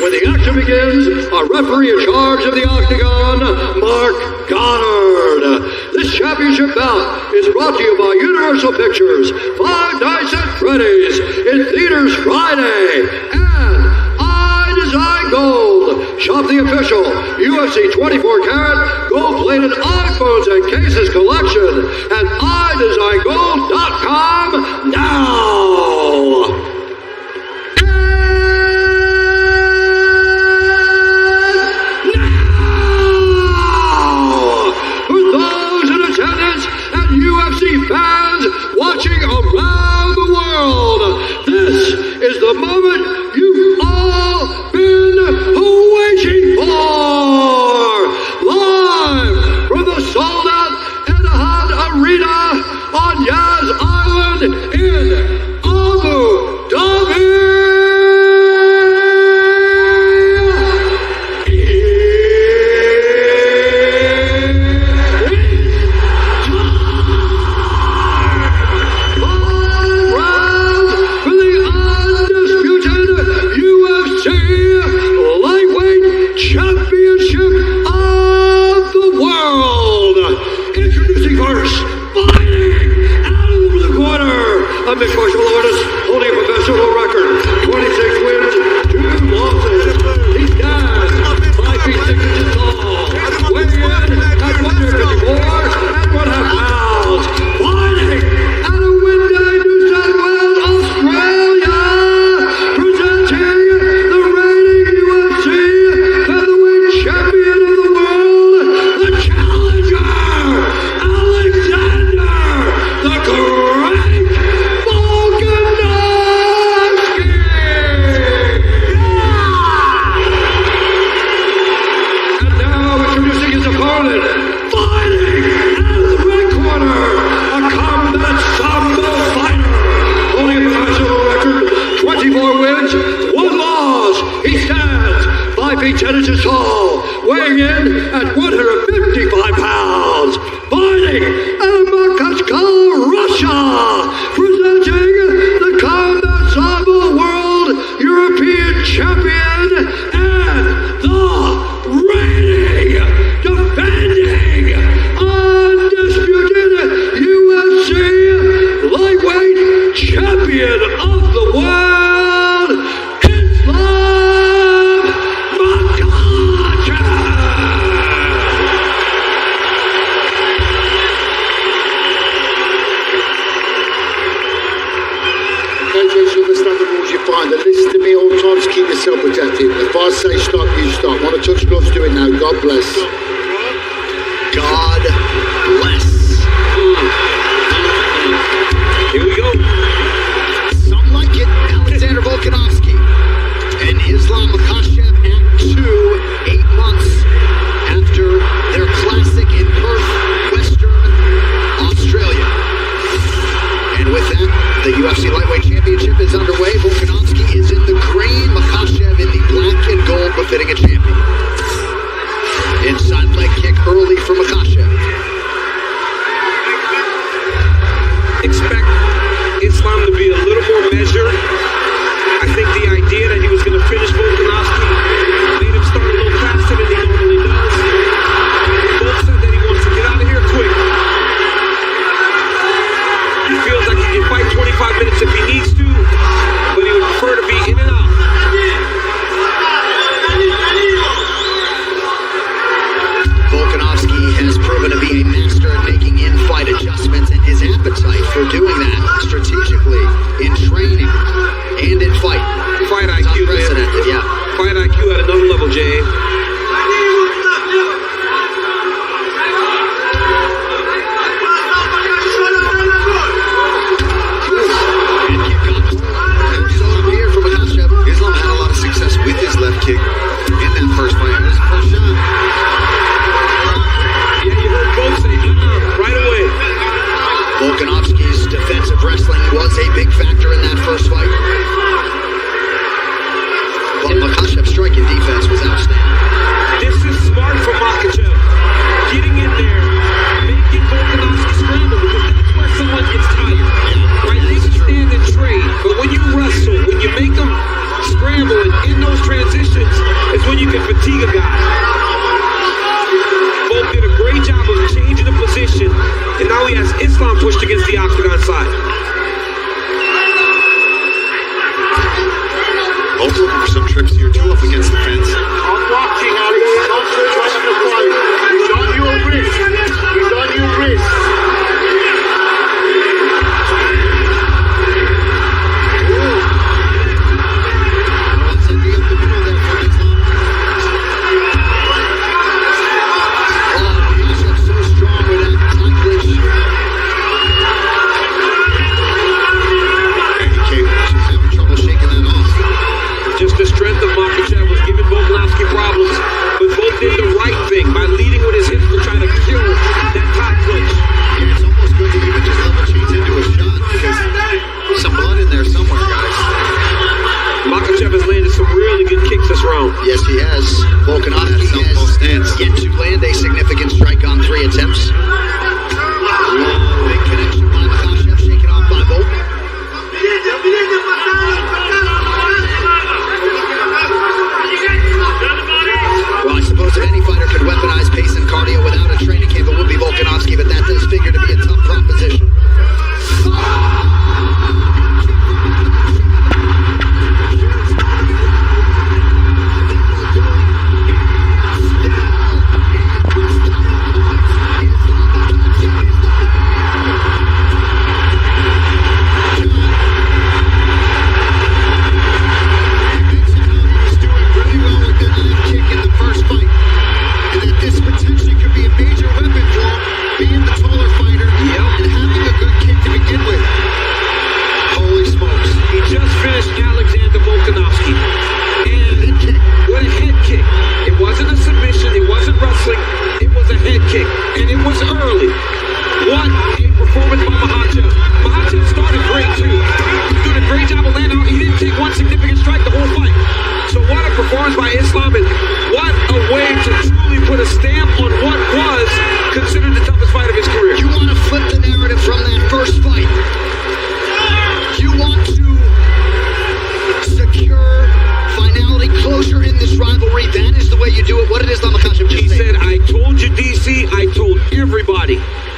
When the action begins, our referee in charge of the Octagon, Mark Goddard. This championship bout is brought to you by Universal Pictures, Five Nights at Freddy's, in theaters Friday, and iDesign Gold. Shop the official UFC 24-karat gold-plated iPhones and cases collection at iDesignGold.com now. Fans watching around the world, this is the moment you've all been waiting for. Live from the sold-out Etihad Arena on Yas Island in Abu Dhabi. A mixed martial artist holding a professional record, 26 wins, 2 losses. He stands 5 feet 6 inches tall, weighing in at 154 and 1/2 pounds. Fighting out of Windai, New South Wales, Australia, presenting the reigning UFC featherweight champion of the world, the challenger, Alexander the Great. Wins, 1 loss. He stands 5 feet 10 inches tall, weighing in at 155 pounds. Fighting out of Moscow, Russia, presenting the Combat Sambo World European Champion and the reigning, defending, undisputed UFC lightweight champion of the world. Listen to me all the time to keep yourself protected. If I say stop, you stop. Want to touch gloves, do it now. God bless. God bless. Here we go. Some like it. Alexander Volkanovski and Islam Makhachev Act 2, 8 months after their classic in Perth, Western Australia. And with that, the UFC Lightweight Championship is underway. Volkanovski is in the green, Makhachev in the black and gold, befitting a champion. Inside leg kick early for Makhachev. Expect Islam to be a little more measured. I think the idea that he was going to finish Volkanovski made him start a little faster than he normally does. Volk said that he wants to get out of here quick. He feels like he can fight 25 minutes if he needs to, but he would prefer to be in and out. Volkanovski has proven to be a master at making in-fight adjustments, and his appetite for doing that strategically in training and in fight. Fight IQ, man. Yeah. Fight IQ at another level, Jay. Islam had a lot of success with his left kick in that first fight. It was the first shot. Yeah, you heard both say right away. Volkanovski's defensive wrestling was a big factor in that first fight. But Makhachev's striking defense was outstanding. This is smart from Makhachev. Getting in there, making Volkanovski scramble, because that's where someone gets tired. Right? They can stand and trade, but when you wrestle, when you make them scramble in those transitions, pushed against the octagon side. Both looking for some tricks here, too, up against the fence. I'm watching, Alex. Don't switch right on the fight. He's on your wrist. He's on your wrist. That's ending up the middle there for Islam. Makashev's so strong with that accomplish. And he came, she's having trouble shaking that off. Just the strength of Makhachev was giving Volkanovski problems, but Volk did the right thing by leading with his hips to try to kill that top clinch. Yeah, it's almost good to even just level change into a shot because there's some blood in there somewhere, guys. Makhachev has landed some really good kicks this round. Yes, he has. Volkanovski has yet to land a significant strike on 3 attempts. Big connection by Makhachev, shaken off by Volk. Well, I suppose if any fighter could weaponize pace and cardio without a training camp, it would be Volkanovski, but that does figure to be a tough proposition.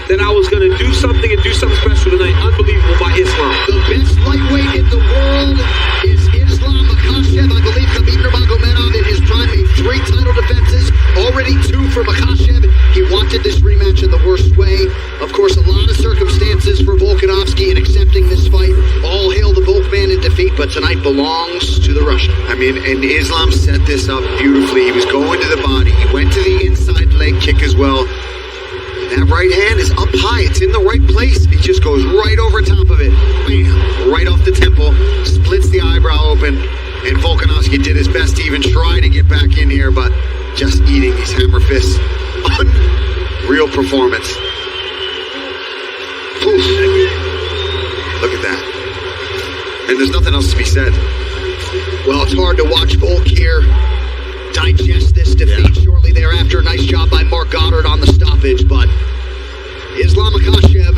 That I was going to do something and do something special tonight. Unbelievable by Islam. The best lightweight in the world is Islam Makhachev. I believe Khabib Nurmagomedov in his prime made 3 title defenses, already 2 for Makhachev. He wanted this rematch in the worst way. Of course, a lot of circumstances for Volkanovski in accepting this fight. All hail the Volkman in defeat, but tonight belongs to the Russian. I mean, and Islam set this up beautifully. He was going to the body. He went to the inside leg kick as well. That right hand is up high. It's in the right place. He just goes right over top of it. Bam! Right off the temple. Splits the eyebrow open. And Volkanovski did his best to even try to get back in here, but just eating these hammer fists. Unreal performance. Oof. Look at that. And there's nothing else to be said. Well, it's hard to watch Volk here digest this defeat shortly thereafter. Nice job by Mark Goddard on the stoppage, but Islam Makhachev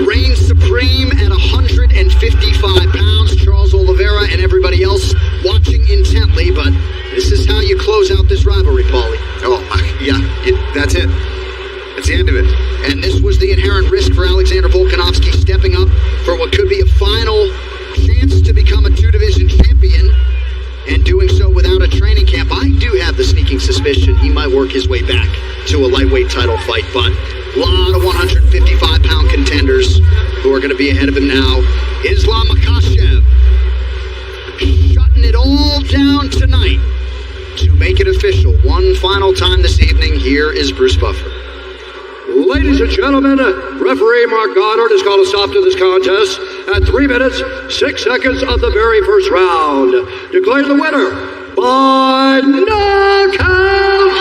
reigns supreme at 155 pounds. Charles Oliveira and everybody else watching intently, but this is how you close out this rivalry, Paulie. Oh, yeah, that's it. That's the end of it. And this was the inherent risk for Alexander Volkanovski, stepping up for what could be a final chance to become a 2-division champion, and doing so without a training camp. I do have the sneaking suspicion he might work his way back to a lightweight title fight, but a lot of 155-pound contenders who are going to be ahead of him now. Islam Makhachev shutting it all down tonight to make it official. One final time this evening, here is Bruce Buffer. Ladies and gentlemen, referee Mark Goddard has called a stop to this contest at 3 minutes, 6 seconds of the very first round. Declares the winner by knockout